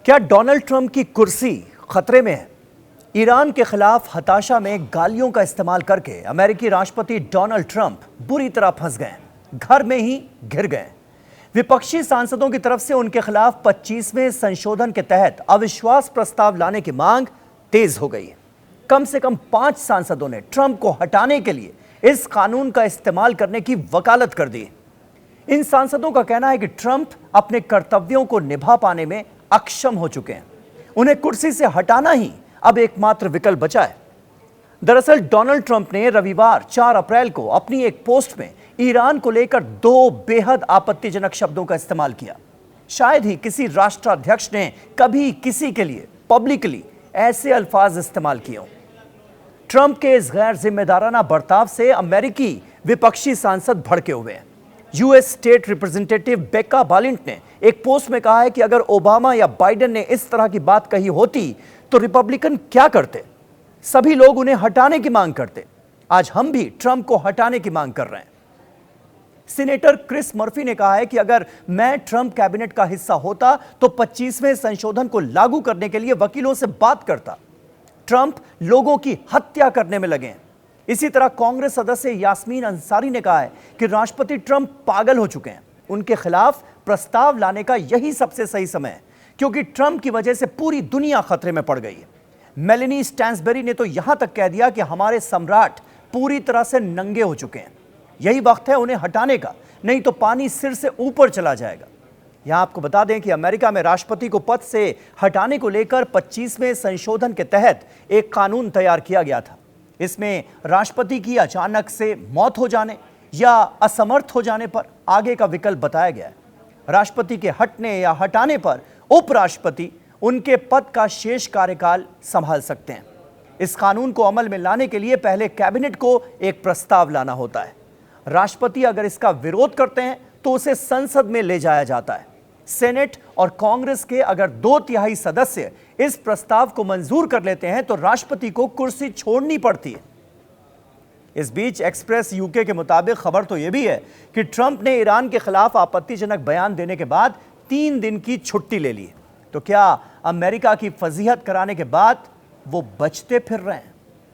क्या Donald Trump की कुर्सी खतरे में है? ईरान के खिलाफ हताशा में गालियों का इस्तेमाल करके अमेरिकी राष्ट्रपति डोनाल्ड ट्रंप बुरी तरह फंस गए, घर में ही घिर गए। विपक्षी सांसदों की तरफ से उनके खिलाफ 25वें संशोधन के तहत अविश्वास प्रस्ताव लाने की मांग तेज हो गई है। कम से कम 5 सांसदों ने ट्रंप को हटाने के लिए इस कानून का इस्तेमाल करने की वकालत कर दी। इन सांसदों का कहना है कि ट्रंप अपने कर्तव्यों को निभा पाने में अक्षम हो चुके हैं। उन्हें कुर्सी से हटाना ही अब एकमात्र विकल्प बचा है। दरअसल डोनाल्ड ट्रंप ने रविवार 4 अप्रैल को अपनी एक पोस्ट में ईरान को लेकर 2 बेहद आपत्तिजनक शब्दों का इस्तेमाल किया। शायद ही किसी राष्ट्राध्यक्ष ने कभी किसी के लिए पब्लिकली ऐसे अल्फाज इस्तेमाल किए हों। ट्रंप के इस गैर जिम्मेदाराना बर्ताव से अमेरिकी विपक्षी सांसद भड़के हुए हैं। यूएस स्टेट रिप्रेजेंटेटिव बेका बालिंट ने एक पोस्ट में कहा है कि अगर ओबामा या बाइडेन ने इस तरह की बात कही होती तो रिपब्लिकन क्या करते? सभी लोग उन्हें हटाने की मांग करते। आज हम भी ट्रंप को हटाने की मांग कर रहे हैं। सीनेटर क्रिस मर्फी ने कहा है कि अगर मैं ट्रंप कैबिनेट का हिस्सा होता तो 25वें संशोधन को लागू करने के लिए वकीलों से बात करता। ट्रंप लोगों की हत्या करने में लगे हैं। इसी तरह कांग्रेस सदस्य यास्मीन अंसारी ने कहा है कि राष्ट्रपति ट्रंप पागल हो चुके हैं। उनके खिलाफ प्रस्ताव लाने का यही सबसे सही समय है, क्योंकि ट्रंप की वजह से पूरी दुनिया खतरे में पड़ गई है। मेलेनी स्टैंसबेरी ने तो यहां तक कह दिया कि हमारे सम्राट पूरी तरह से नंगे हो चुके हैं। यही वक्त है उन्हें हटाने का, नहीं तो पानी सिर से ऊपर चला जाएगा। यहां आपको बता दें कि अमेरिका में राष्ट्रपति को पद से हटाने को लेकर 25वें संशोधन के तहत एक कानून तैयार किया गया था। इसमें राष्ट्रपति की अचानक से मौत हो जाने या असमर्थ हो जाने पर आगे का विकल्प बताया गया है। राष्ट्रपति के हटने या हटाने पर उपराष्ट्रपति उनके पद का शेष कार्यकाल संभाल सकते हैं। इस कानून को अमल में लाने के लिए पहले कैबिनेट को एक प्रस्ताव लाना होता है। राष्ट्रपति अगर इसका विरोध करते हैं तो उसे संसद में ले जाया जाता है। सेनेट और कांग्रेस के अगर 2/3 सदस्य इस प्रस्ताव को मंजूर कर लेते हैं तो राष्ट्रपति को कुर्सी छोड़नी पड़ती है। इस बीच एक्सप्रेस यूके के मुताबिक खबर तो यह भी है कि ट्रंप ने ईरान के खिलाफ आपत्तिजनक बयान देने के बाद 3 दिन की छुट्टी ले ली। तो क्या अमेरिका की फजीहत कराने के बाद वो बचते फिर रहे हैं?